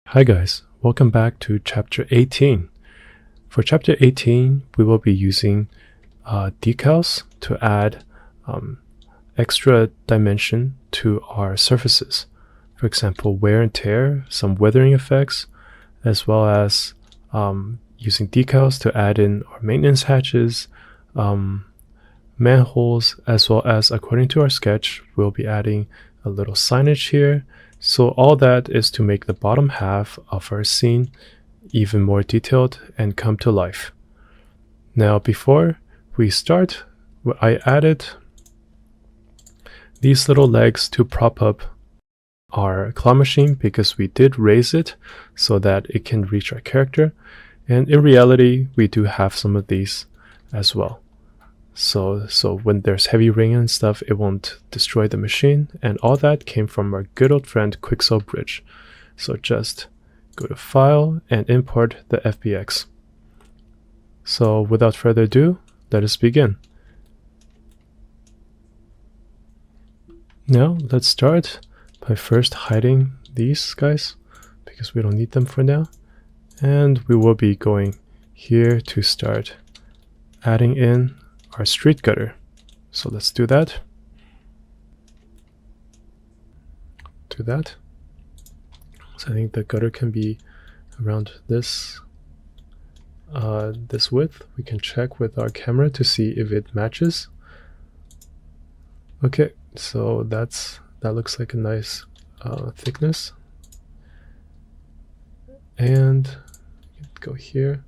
Hi guys, welcome back to chapter 18. For chapter 18, we will be using decals to add extra dimension to our surfaces. For example, wear and tear, some weathering effects, as well as using decals to add in our maintenance hatches, manholes, as well as, according to our sketch, we'll be adding a little signage here. So all that is to make the bottom half of our scene even more detailed and come to life. Now before we start, I added these little legs to prop up our claw machine because we did raise it so that it can reach our character, and in reality we do have some of these as well. So when there's heavy rain and stuff, it won't destroy the machine, and all that came from our good old friend Quixel Bridge. So just go to File and import the FBX. So without further ado, let us begin. Now let's start by first hiding these guys because we don't need them for now, and we will be going here to start adding in our street gutter. So let's do that. So I think the gutter can be around this this width. We can check with our camera to see if it matches. Okay, so that looks like a nice thickness. And go here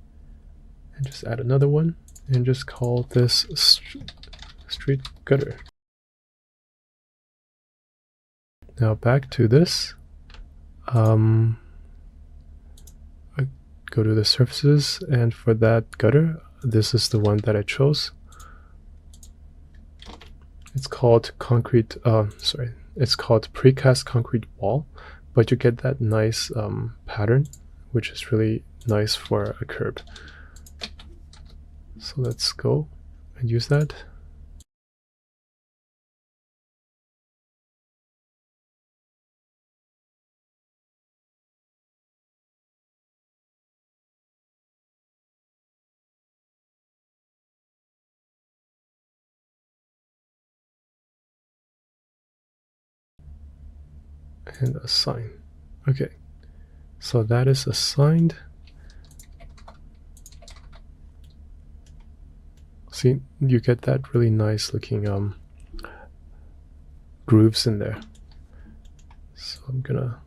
and just add another one and just call this street gutter. Now back to this. I go to the surfaces, and for that gutter, this is the one that I chose. It's called concrete. It's called precast concrete wall, but you get that nice pattern, which is really nice for a curb. So let's go and use that. And assign. Okay, so that is assigned. See, you get that really nice looking grooves in there. So I'm gonna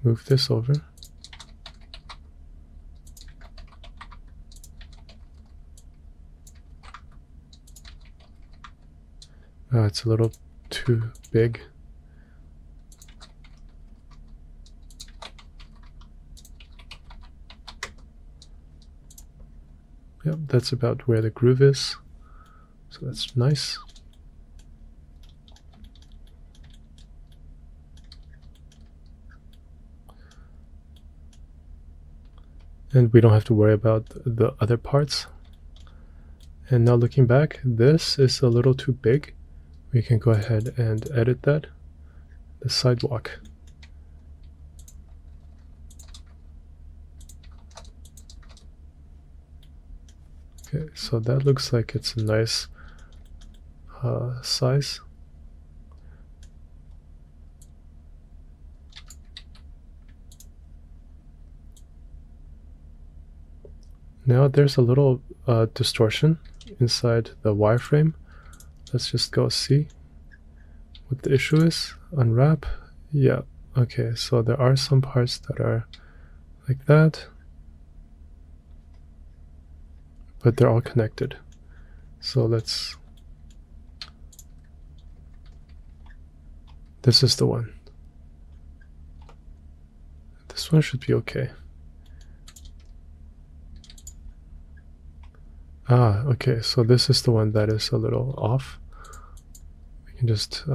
move this over. It's a little too big. Yep, that's about where the groove is. So that's nice. And we don't have to worry about the other parts. And now looking back, this is a little too big. We can go ahead and edit that. The sidewalk. Okay, so that looks like it's a nice size. Now there's a little distortion inside the wireframe. Let's just go see what the issue is. Unwrap. Yeah, okay, so there are some parts that are like that, but they're all connected. So let's, this is the one. This one should be okay. Okay, so this is the one that is a little off. We can just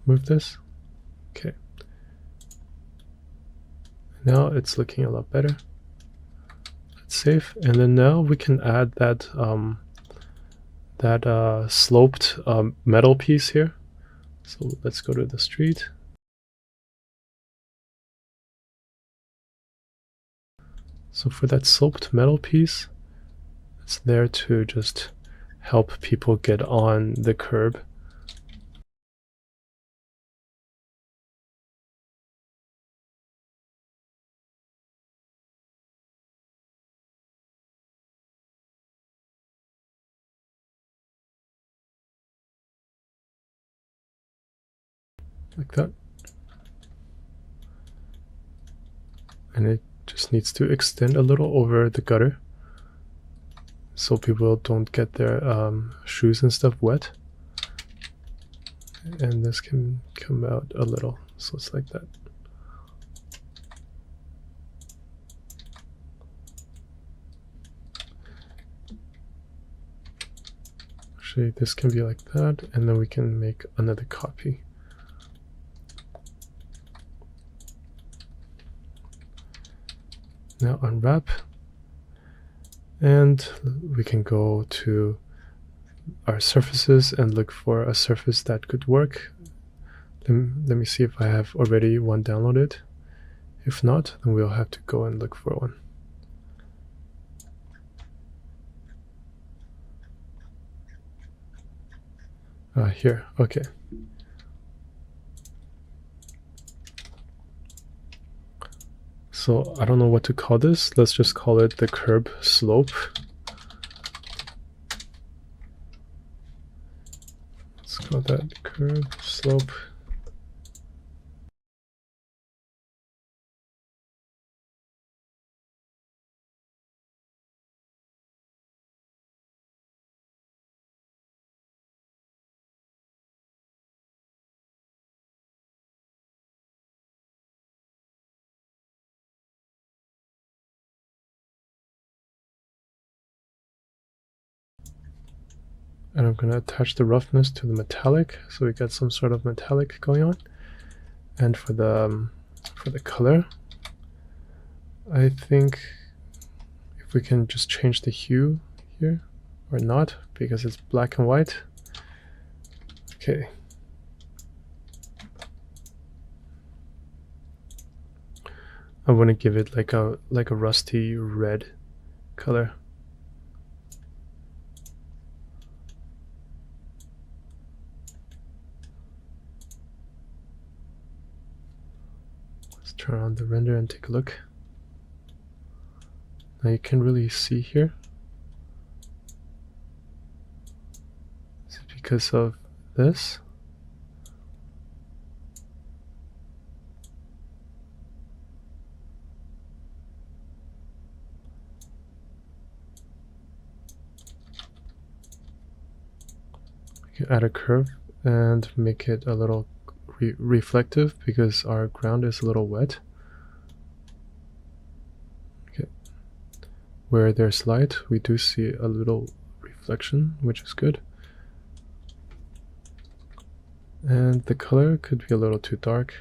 move this. Okay. Now it's looking a lot better. Let's save, and then now we can add that sloped metal piece here. So let's go to the street. So for that sloped metal piece, it's there to just help people get on the curb. Like that. And it just needs to extend a little over the gutter so people don't get their shoes and stuff wet. And this can come out a little, so it's like that. Actually, this can be like that, and then we can make another copy. Now unwrap, and we can go to our surfaces and look for a surface that could work. Let me see if I have already one downloaded. If not, then we'll have to go and look for one. Here, okay. So I don't know what to call this. Let's just call it the curb slope. Let's call that curb slope. And I'm going to attach the roughness to the metallic, so we get some sort of metallic going on. And for the color, I think if we can just change the hue here, or not, because it's black and white. Okay. I want to give it like a rusty red color. Let's turn on the render and take a look. Now you can really see here. Is it because of this? We can add a curve and make it a little reflective because our ground is a little wet. Okay. Where there's light, we do see a little reflection, which is good. And the color could be a little too dark.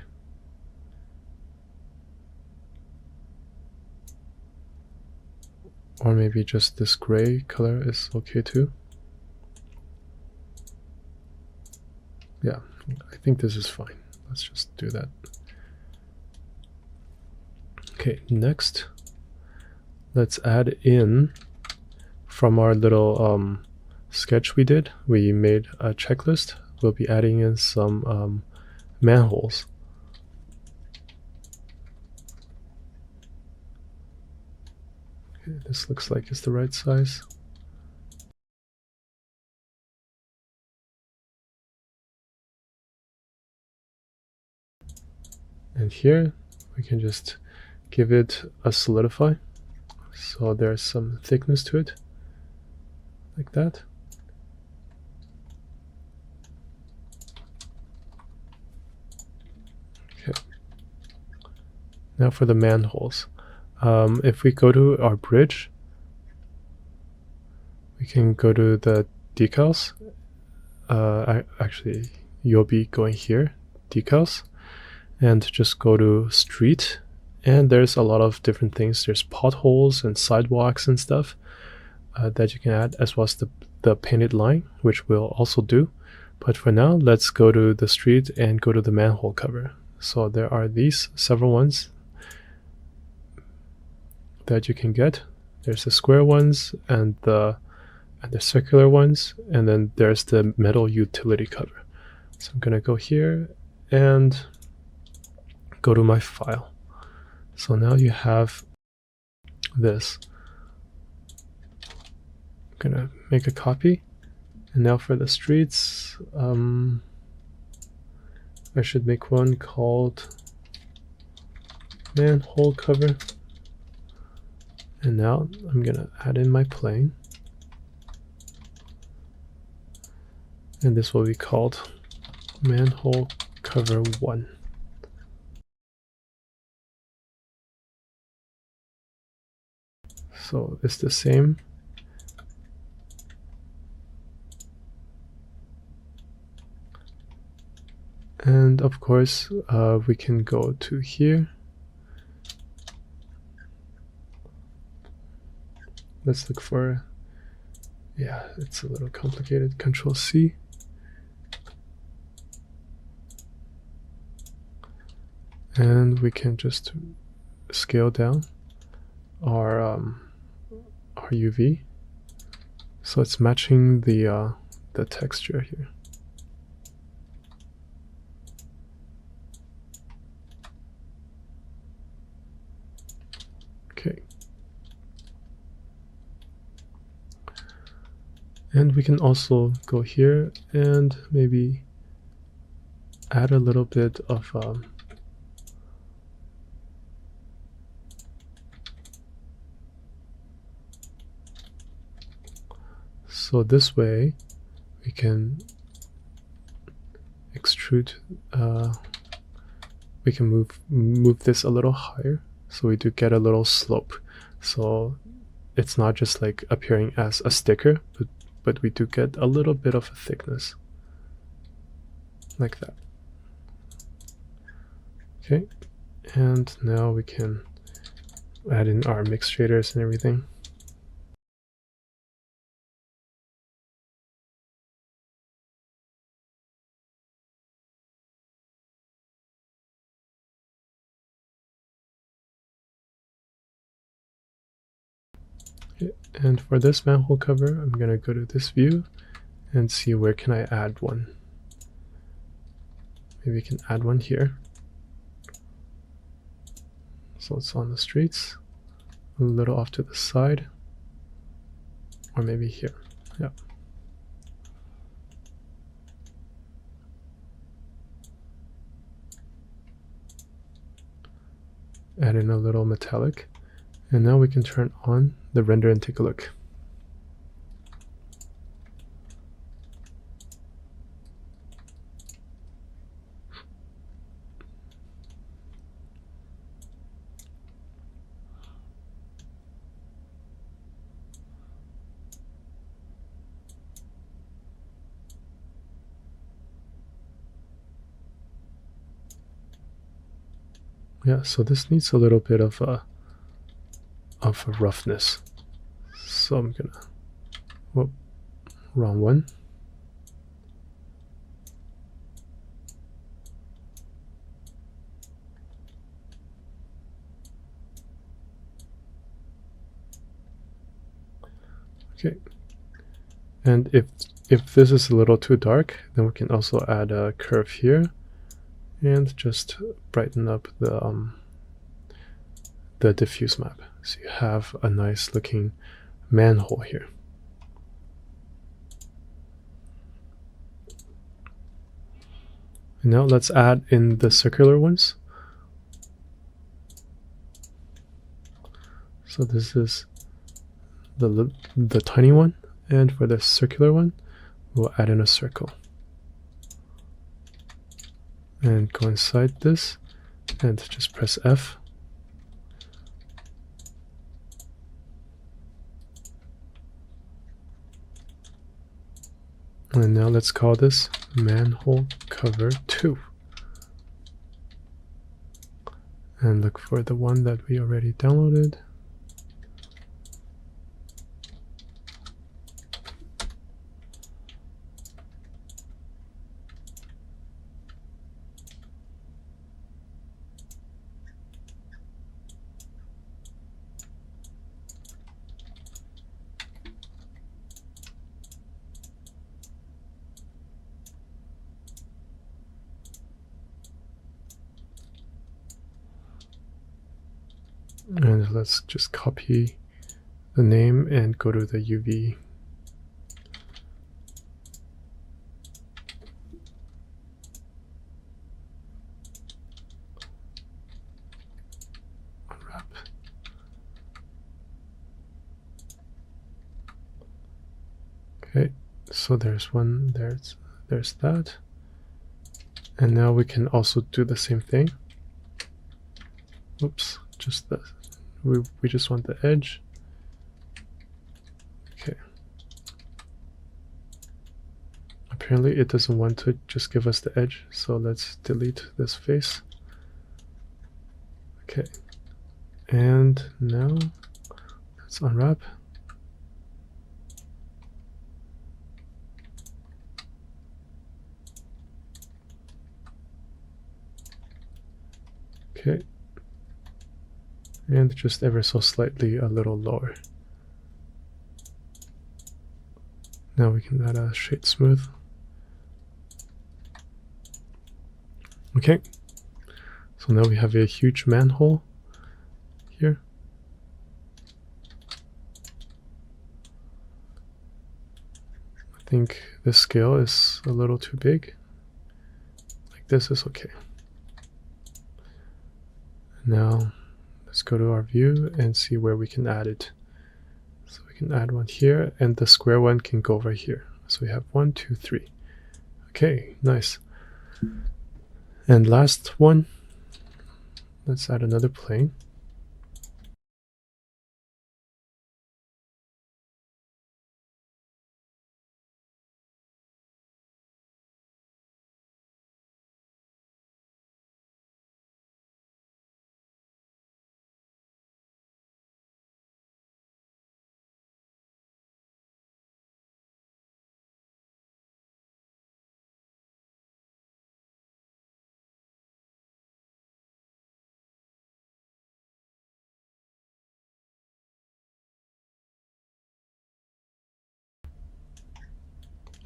Or maybe just this gray color is okay too. Yeah, I think this is fine. Let's just do that. Okay, next, let's add in from our little sketch we did. We made a checklist. We'll be adding in some manholes. Okay, this looks like it's the right size. And here we can just give it a solidify, so there's some thickness to it, like that. Okay. Now for the manholes. If we go to our bridge, we can go to the decals. Actually, you'll be going here, decals, and just go to street, and there's a lot of different things. There's potholes and sidewalks and stuff that you can add, as well as the painted line, which we'll also do. But for now, let's go to the street and go to the manhole cover. So there are these several ones. that you can get. There's the square ones and the circular ones, and then there's the metal utility cover. So I'm gonna go here and go to my file. So now you have this. I'm gonna make a copy, and now for the streets, I should make one called manhole cover. And now I'm gonna add in my plane, and this will be called manhole cover 1. So it's the same. And of course, we can go to here. Let's look for, yeah, it's a little complicated. Control C. And we can just scale down our UV, so it's matching the texture here. Okay. And we can also go here and maybe add a little bit of so this way we can extrude, we can move this a little higher, so we do get a little slope. So it's not just like appearing as a sticker, but we do get a little bit of a thickness, like that. Okay, and now we can add in our mix shaders and everything. And for this manhole cover, I'm gonna go to this view and see where can I add one. Maybe we can add one here. So it's on the streets, a little off to the side, or maybe here. Yeah. Add in a little metallic, and now we can turn on the render and take a look. Yeah, so this needs a little bit of a roughness. So I'm gonna, whoop, wrong one. Okay, and if this is a little too dark, then we can also add a curve here and just brighten up the diffuse map, so you have a nice looking manhole here. And now let's add in the circular ones. So this is the tiny one, and for the circular one, we'll add in a circle. And go inside this, and just press F. And now let's call this manhole cover 2. And look for the one that we already downloaded. And let's just copy the name and go to the UV. Unwrap. Okay, so there's one, there's that. And now we can also do the same thing. Oops, just the, we just want the edge. Okay. Apparently it doesn't want to just give us the edge, so let's delete this face. Okay. And now let's unwrap. Okay. And just ever so slightly a little lower. Now we can add a shade smooth. Okay. So now we have a huge manhole here. I think this scale is a little too big. Like this is okay. Now let's go to our view and see where we can add it. So we can add one here, and the square one can go over here. So we have 1, 2, 3. Okay, nice. And last one, let's add another plane.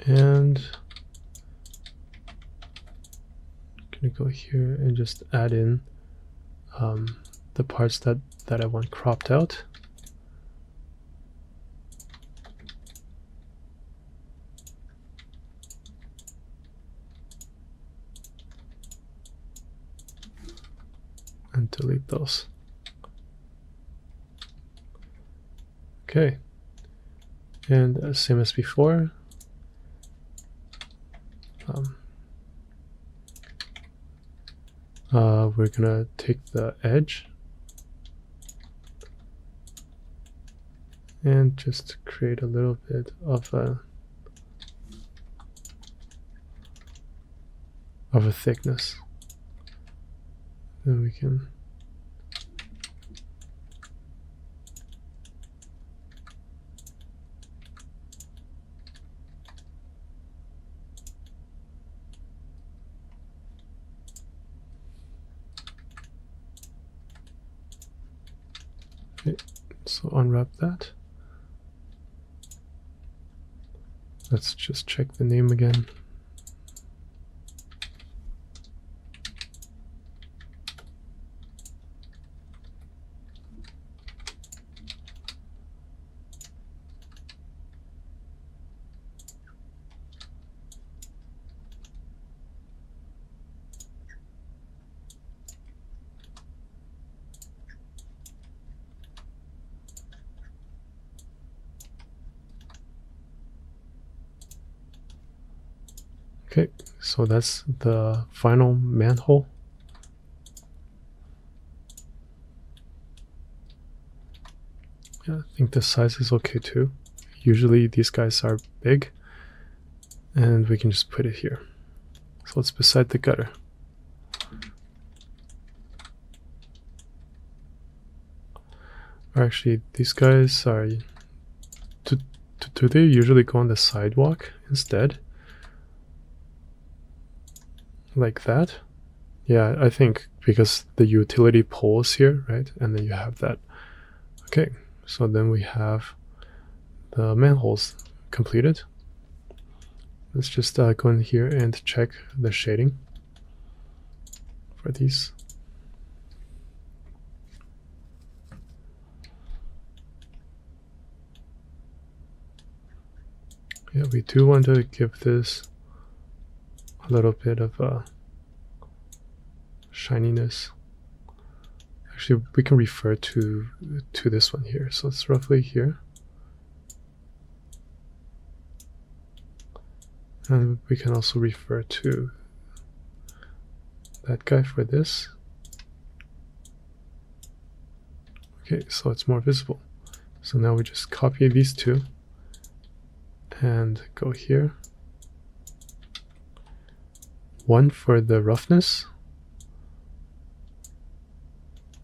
And I'm gonna go here and just add in the parts that I want cropped out. And delete those. Okay. And same as before. We're gonna take the edge and just create a little bit of a thickness. Then we can okay, so unwrap that. Let's just check the name again. Okay, so that's the final manhole. Yeah, I think the size is okay too. Usually these guys are big, and we can just put it here. So it's beside the gutter. Or actually, these guys are... Do they usually go on the sidewalk instead? Like that? Yeah, I think because the utility pole is here, right? And then you have that. Okay, so then we have the manholes completed. Let's just go in here and check the shading for these. Yeah, we do want to give this a little bit of shininess. Actually, we can refer to this one here. So it's roughly here. And we can also refer to that guy for this. Okay, so it's more visible. So now we just copy these two and go here. One for the roughness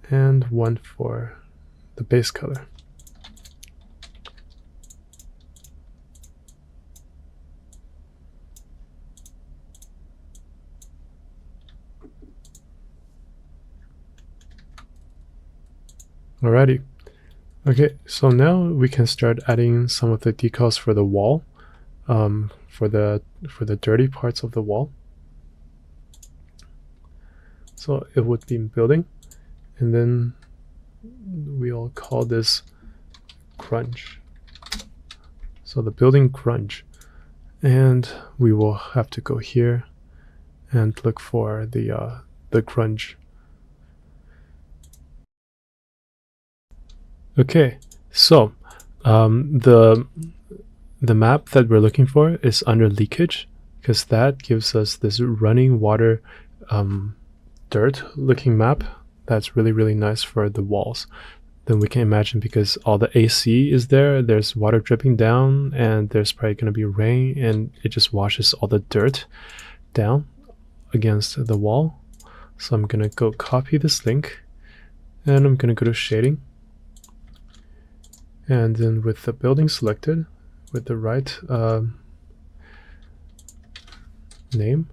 and one for the base color. Alrighty. Okay, so now we can start adding some of the decals for the wall, for the dirty parts of the wall. So it would be building, and then we'll call this grunge. So the building grunge, and we will have to go here and look for the grunge. Okay, so the map that we're looking for is under leakage, because that gives us this running water dirt looking map that's really nice for the walls. Then we can imagine, because all the AC is there, there's water dripping down, and there's probably going to be rain, and it just washes all the dirt down against the wall. So I'm going to go copy this link, and I'm going to go to shading. And then with the building selected, with the right name,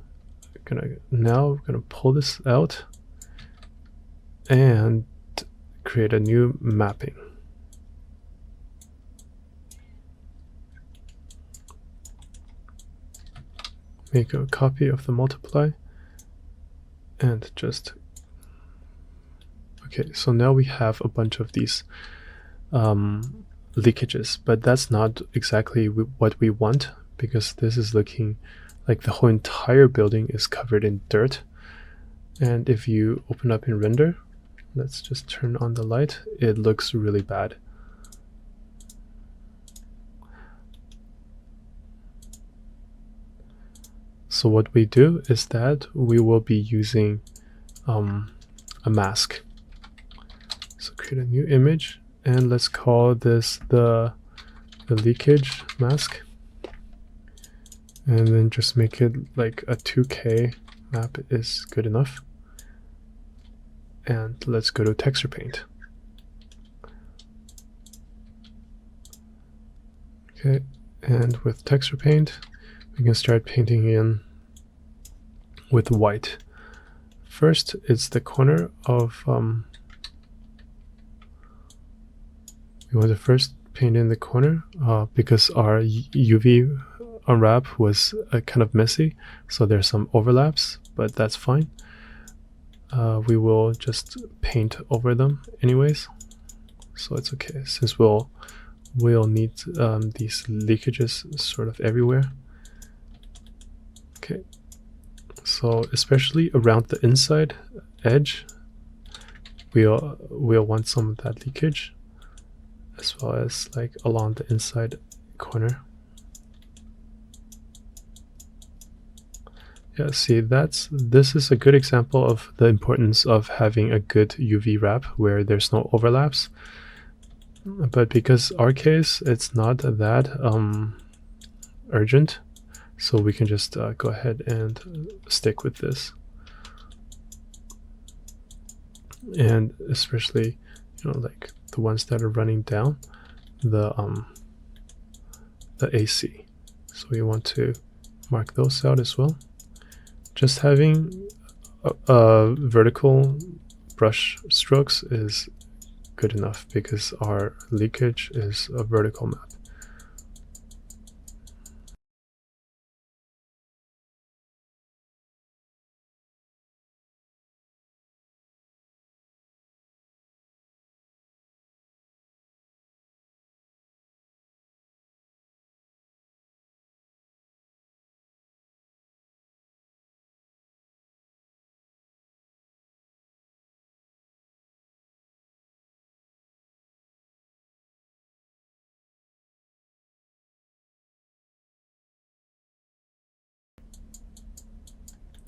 now we're gonna pull this out and create a new mapping. Make a copy of the multiply and just okay. So now we have a bunch of these leakages, but that's not exactly what we want, because this is looking like the whole entire building is covered in dirt. And if you open up in render, let's just turn on the light, it looks really bad. So what we do is that we will be using a mask. So create a new image, and let's call this the leakage mask, and then just make it like a 2K map is good enough. And let's go to texture paint. Okay, and with texture paint we can start painting in with white. First, it's the corner of we want to first paint in the corner because our UV unwrap was kind of messy, so there's some overlaps, but that's fine. We will just paint over them anyways, so it's okay, since we'll need these leakages sort of everywhere. Okay, so especially around the inside edge, we'll want some of that leakage, as well as like along the inside corner. Yeah, see, this is a good example of the importance of having a good UV wrap where there's no overlaps. But because our case, it's not that urgent, so we can just go ahead and stick with this. And especially, you know, like the ones that are running down the AC. So we want to mark those out as well. Just having vertical brush strokes is good enough, because our leakage is a vertical map.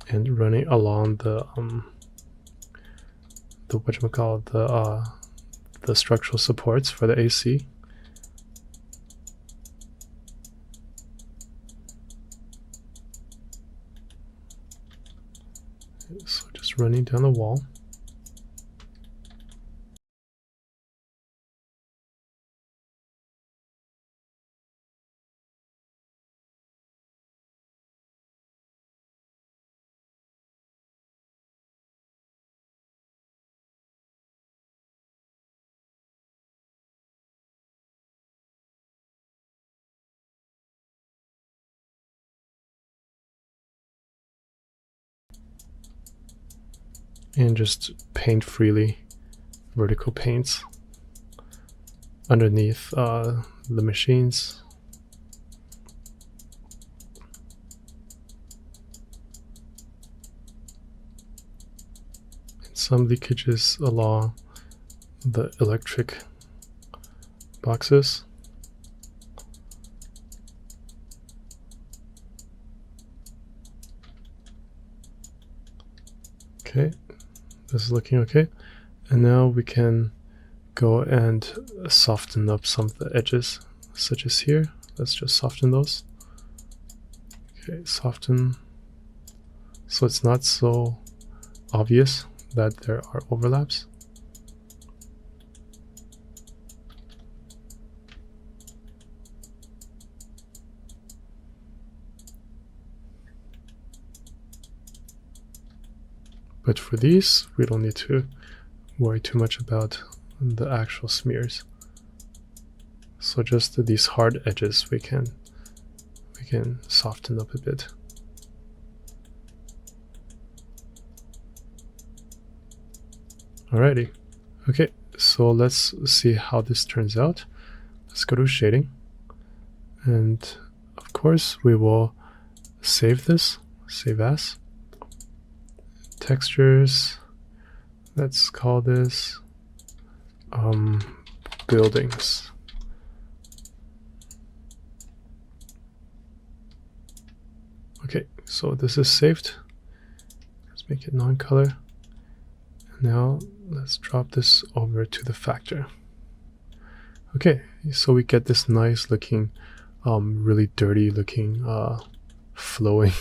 and running along the whatchamacallit, the structural supports for the AC. So just running down the wall. And just paint freely, vertical paints underneath the machines. And some leakages along the electric boxes. Okay, this is looking okay. And now we can go and soften up some of the edges, such as here. Let's just soften those. Okay, soften so it's not so obvious that there are overlaps. But for these, we don't need to worry too much about the actual smears. So just these hard edges we can soften up a bit. Alrighty. Okay, so let's see how this turns out. Let's go to shading. And of course we will save this, save as. Textures, let's call this buildings. Okay, so this is saved. Let's make it non-color. Now let's drop this over to the factor. Okay, so we get this nice looking, really dirty looking, flowing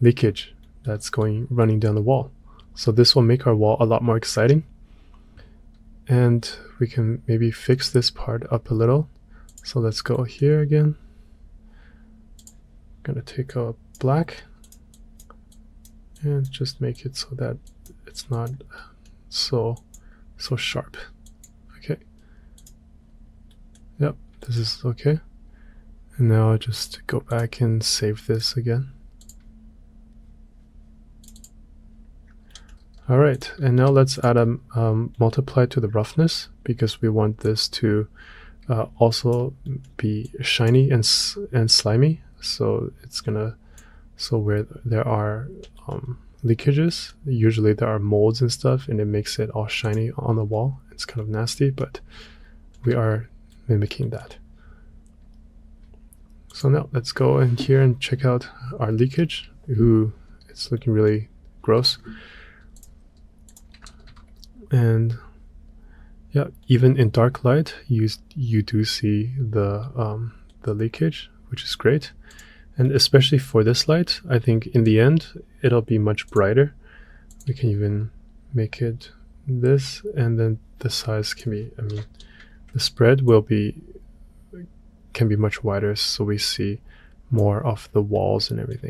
leakage that's running down the wall. So this will make our wall a lot more exciting. And we can maybe fix this part up a little. So let's go here again. I'm gonna take a black and just make it so that it's not so sharp. Okay. Yep, this is okay. And now I'll just go back and save this again. Alright, and now let's add a multiply to the roughness, because we want this to also be shiny and slimy. So it's gonna, so where there are leakages, usually there are molds and stuff, and it makes it all shiny on the wall. It's kind of nasty, but we are mimicking that. So now let's go in here and check out our leakage. Ooh, it's looking really gross. And yeah, even in dark light, you do see the leakage, which is great. And especially for this light, I think in the end it'll be much brighter. We can even make it this, and then the size can be, I mean, the spread can be much wider, so we see more of the walls and everything.